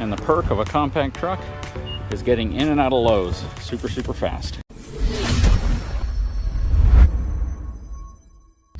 And the perk of a compact truck is getting in and out of Lowe's super, super fast.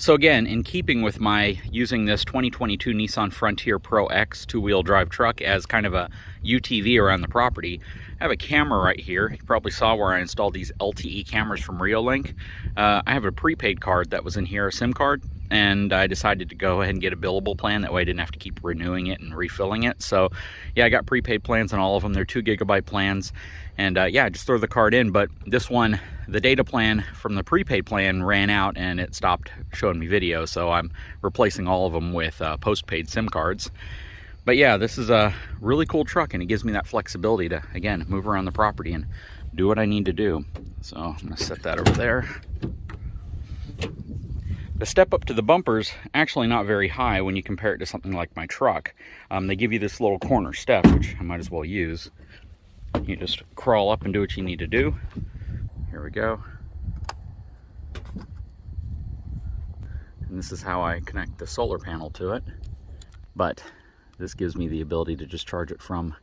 So again, in keeping with my using this 2022 Nissan Frontier ProX two-wheel drive truck as kind of a UTV around the property, I have a camera right here. You probably saw where I installed these LTE cameras from Reolink. I have a prepaid card that was in here, a SIM card, and I decided to go ahead and get a billable plan. That way I didn't have to keep renewing it and refilling it. So yeah, I got prepaid plans on all of them. They're 2 GB plans. And yeah, I just throw the card in, but this one, the data plan from the prepaid plan ran out and it stopped showing me video. So I'm replacing all of them with postpaid SIM cards. But yeah, this is a really cool truck and it gives me that flexibility to, again, move around the property and do what I need to do. So I'm gonna set that over there. The step up to the bumper's actually not very high when you compare it to something like my truck. They give you this little corner step, which I might as well use. You just crawl up and do what you need to do. Here we go. And this is how I connect the solar panel to it. But this gives me the ability to just charge it from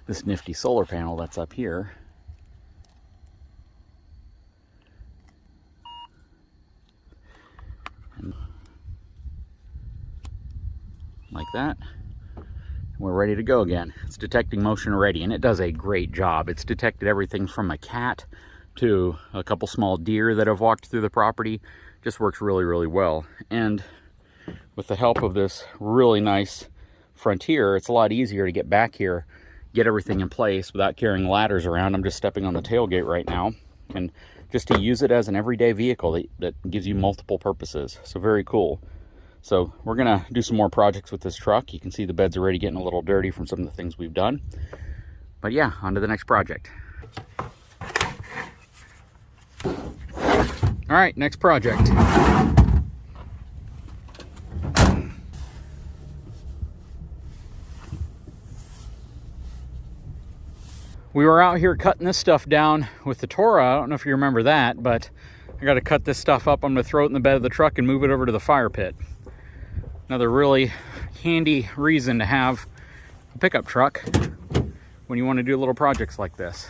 this nifty solar panel that's up here. And like that. We're ready to go again. It's detecting motion already, and it does a great job. It's detected everything from a cat to a couple small deer that have walked through the property. Just works really, really well. And with the help of this really nice Frontier, it's a lot easier to get back here, get everything in place without carrying ladders around. I'm just stepping on the tailgate right now, and just to use it as an everyday vehicle that gives you multiple purposes. So very cool. So we're gonna do some more projects with this truck. You can see the bed's already getting a little dirty from some of the things we've done. But yeah, on to the next project. All right, next project. We were out here cutting this stuff down with the Torah. I don't know if you remember that, but I gotta cut this stuff up. I'm gonna throw it in the bed of the truck and move it over to the fire pit. Another really handy reason to have a pickup truck when you want to do little projects like this.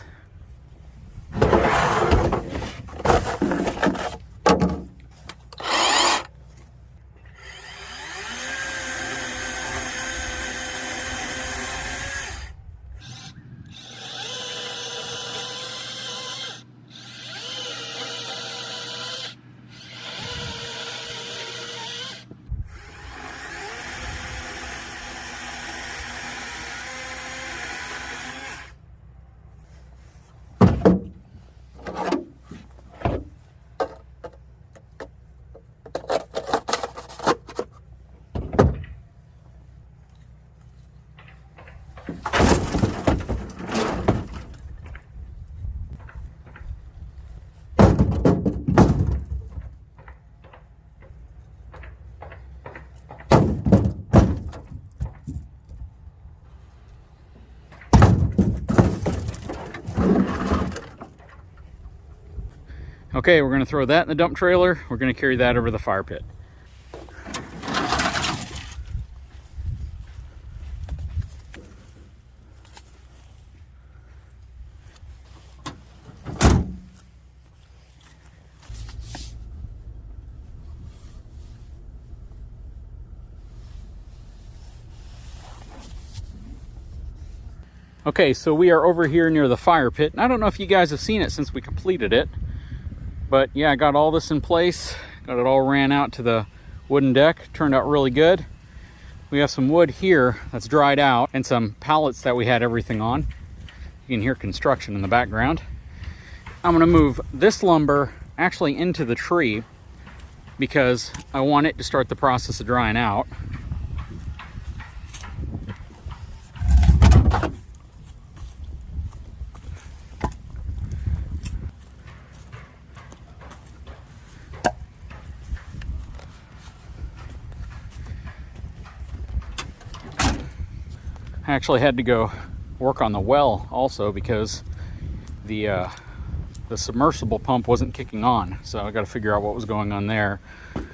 Okay, we're gonna throw that in the dump trailer. We're gonna carry that over the fire pit. Okay, so we are over here near the fire pit. And I don't know if you guys have seen it since we completed it. But yeah, I got all this in place. Got it all ran out to the wooden deck. Turned out really good. We have some wood here that's dried out and some pallets that we had everything on. You can hear construction in the background. I'm gonna move this lumber actually into the tree because I want it to start the process of drying out. I actually had to go work on the well also because the submersible pump wasn't kicking on, so I got to figure out what was going on there.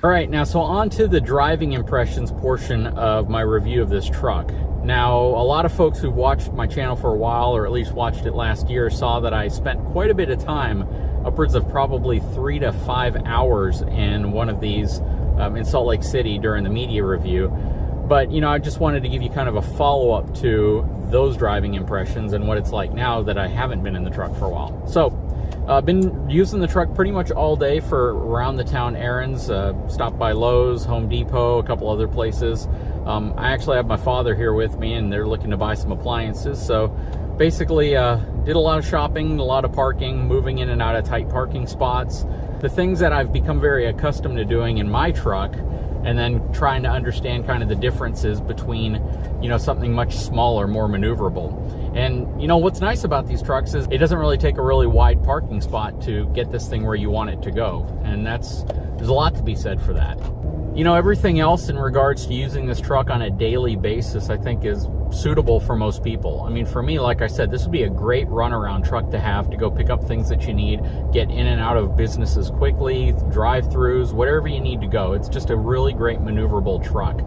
All right, now so on to the driving impressions portion of my review of this truck. Now, a lot of folks who've watched my channel for a while, or at least watched it last year, saw that I spent quite a bit of time, upwards of probably 3 to 5 hours in one of these in Salt Lake City during the media review. But, you know, I just wanted to give you kind of a follow-up to those driving impressions and what it's like now that I haven't been in the truck for a while. So, I've been using the truck pretty much all day for around the town errands, stopped by Lowe's, Home Depot, a couple other places. I actually have my father here with me, and they're looking to buy some appliances. So basically did a lot of shopping, a lot of parking, moving in and out of tight parking spots. The things that I've become very accustomed to doing in my truck, and then trying to understand kind of the differences between, you know, something much smaller, more maneuverable. And, you know, what's nice about these trucks is it doesn't really take a really wide parking spot to get this thing where you want it to go. And there's a lot to be said for that. You know, everything else in regards to using this truck on a daily basis, I think is suitable for most people. I mean, for me, like I said, this would be a great runaround truck to have to go pick up things that you need, get in and out of businesses quickly, drive-throughs, whatever you need to go. It's just a really great maneuverable truck.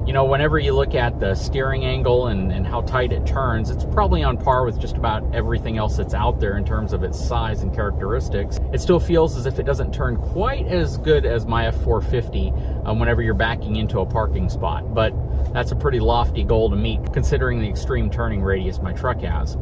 You know, whenever you look at the steering angle and how tight it turns, it's probably on par with just about everything else that's out there in terms of its size and characteristics. It still feels as if it doesn't turn quite as good as my F450 whenever you're backing into a parking spot, but that's a pretty lofty goal to meet considering the extreme turning radius my truck has.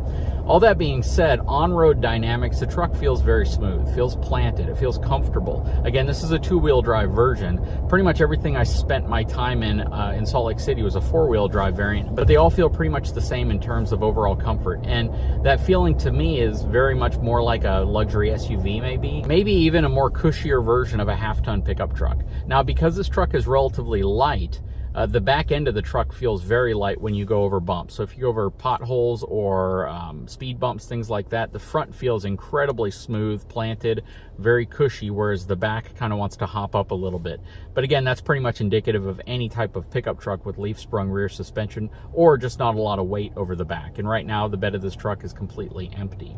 All that being said, on-road dynamics, the truck feels very smooth, feels planted, it feels comfortable. Again, this is a two-wheel drive version. Pretty much everything I spent my time in Salt Lake City was a four-wheel drive variant, but they all feel pretty much the same in terms of overall comfort. And that feeling to me is very much more like a luxury SUV maybe even a more cushier version of a half-ton pickup truck. Now, because this truck is relatively light, the back end of the truck feels very light when you go over bumps. So if you go over potholes or speed bumps, things like that, the front feels incredibly smooth, planted, very cushy, whereas the back kind of wants to hop up a little bit. But again, that's pretty much indicative of any type of pickup truck with leaf-sprung rear suspension or just not a lot of weight over the back. And right now, the bed of this truck is completely empty.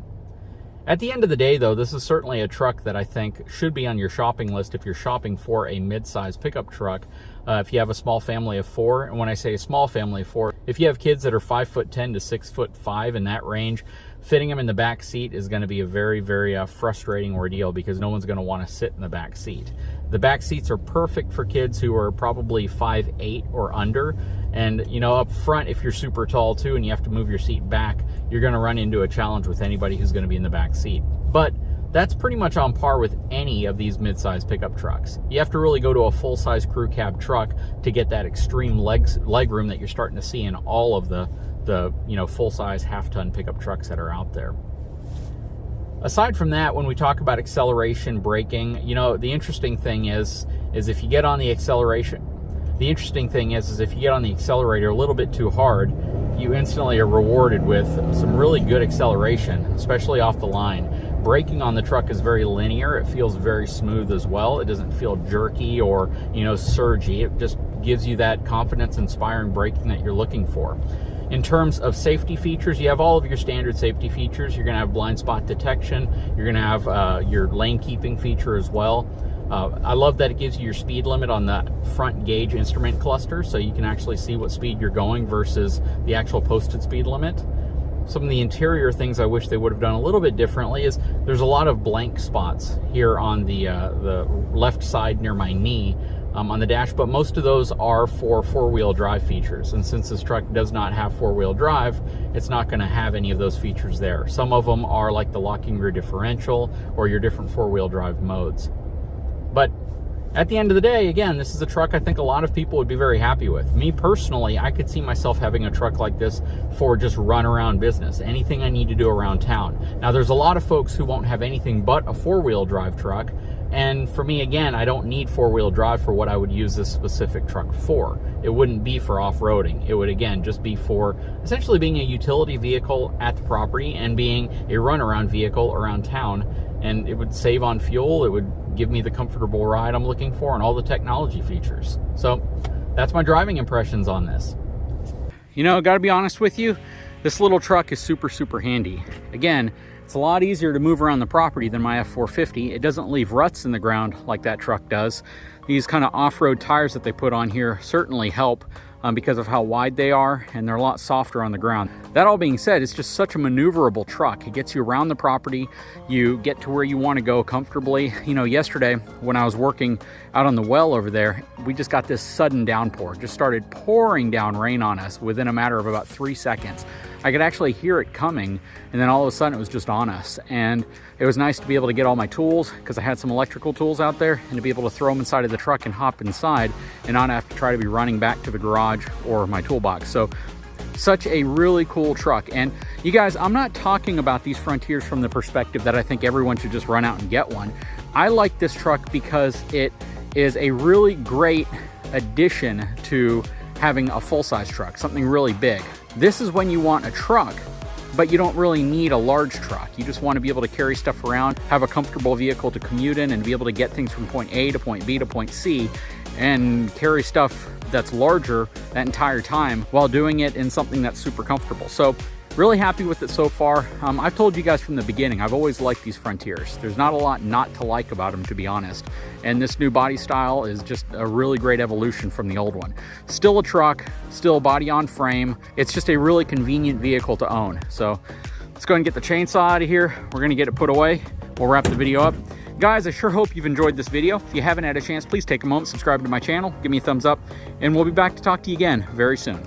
At the end of the day, though, this is certainly a truck that I think should be on your shopping list if you're shopping for a mid-size pickup truck. If you have a small family of 4, and when I say a small family of 4, if you have kids that are 5'10" to 6'5" in that range, fitting them in the back seat is going to be a very, very frustrating ordeal because no one's going to want to sit in the back seat. The back seats are perfect for kids who are probably 5'8" or under. And, you know, up front, if you're super tall too and you have to move your seat back, you're going to run into a challenge with anybody who's going to be in the back seat. But that's pretty much on par with any of these mid-size pickup trucks. You have to really go to a full-size crew cab truck to get that extreme leg room that you're starting to see in all of the you know, full-size half-ton pickup trucks that are out there. Aside from that, when we talk about acceleration, braking, you know, the interesting thing is if you get on the acceleration, if you get on the accelerator a little bit too hard, you instantly are rewarded with some really good acceleration, especially off the line. Braking on the truck is very linear. It feels very smooth as well. It doesn't feel jerky or, you know, surgy. It just gives you that confidence-inspiring braking that you're looking for. In terms of safety features, you have all of your standard safety features. You're going to have blind spot detection. You're going to have your lane keeping feature as well. I love that it gives you your speed limit on the front gauge instrument cluster, so you can actually see what speed you're going versus the actual posted speed limit. Some of the interior things I wish they would have done a little bit differently is there's a lot of blank spots here on the left side near my knee on the dash, but most of those are for four-wheel drive features. And since this truck does not have four-wheel drive, it's not going to have any of those features there. Some of them are like the locking rear differential or your different four-wheel drive modes. But at the end of the day, again, this is a truck I think a lot of people would be very happy with. Me personally, I could see myself having a truck like this for just run-around business, anything I need to do around town. Now, there's a lot of folks who won't have anything but a four-wheel drive truck, and for me, again, I don't need four-wheel drive for what I would use this specific truck for. It wouldn't be for off-roading. It would, again, just be for essentially being a utility vehicle at the property and being a runaround vehicle around town, and it would save on fuel. It would give me the comfortable ride I'm looking for and all the technology features. So that's my driving impressions on this. You know, gotta be honest with you, this little truck is super, super handy. Again, it's a lot easier to move around the property than my F450. It doesn't leave ruts in the ground like that truck does. These kind of off-road tires that they put on here certainly help. because of how wide they are, and they're a lot softer on the ground. That all being said, it's just such a maneuverable truck. It gets you around the property. You get to where you want to go comfortably. You know, yesterday when I was working out on the well over there, we just got this sudden downpour. It just started pouring down rain on us within a matter of about 3 seconds. I could actually hear it coming, and then all of a sudden it was just on us. And it was nice to be able to get all my tools, because I had some electrical tools out there, and to be able to throw them inside of the truck and hop inside and not have to try to be running back to the garage or my toolbox. So such a really cool truck. And you guys, I'm not talking about these Frontiers from the perspective that I think everyone should just run out and get one. I like this truck because it is a really great addition to having a full-size truck, something really big. This is when you want a truck, but you don't really need a large truck. You just want to be able to carry stuff around, have a comfortable vehicle to commute in, and be able to get things from point A to point B to point C, and carry stuff that's larger that entire time while doing it in something that's super comfortable. So really happy with it so far. I've told you guys from the beginning, I've always liked these Frontiers. There's not a lot not to like about them, to be honest. And this new body style is just a really great evolution from the old one. Still a truck, still body on frame. It's just a really convenient vehicle to own. So let's go and get the chainsaw out of here. We're gonna get it put away. We'll wrap the video up. Guys, I sure hope you've enjoyed this video. If you haven't had a chance, please take a moment, subscribe to my channel, give me a thumbs up, and we'll be back to talk to you again very soon.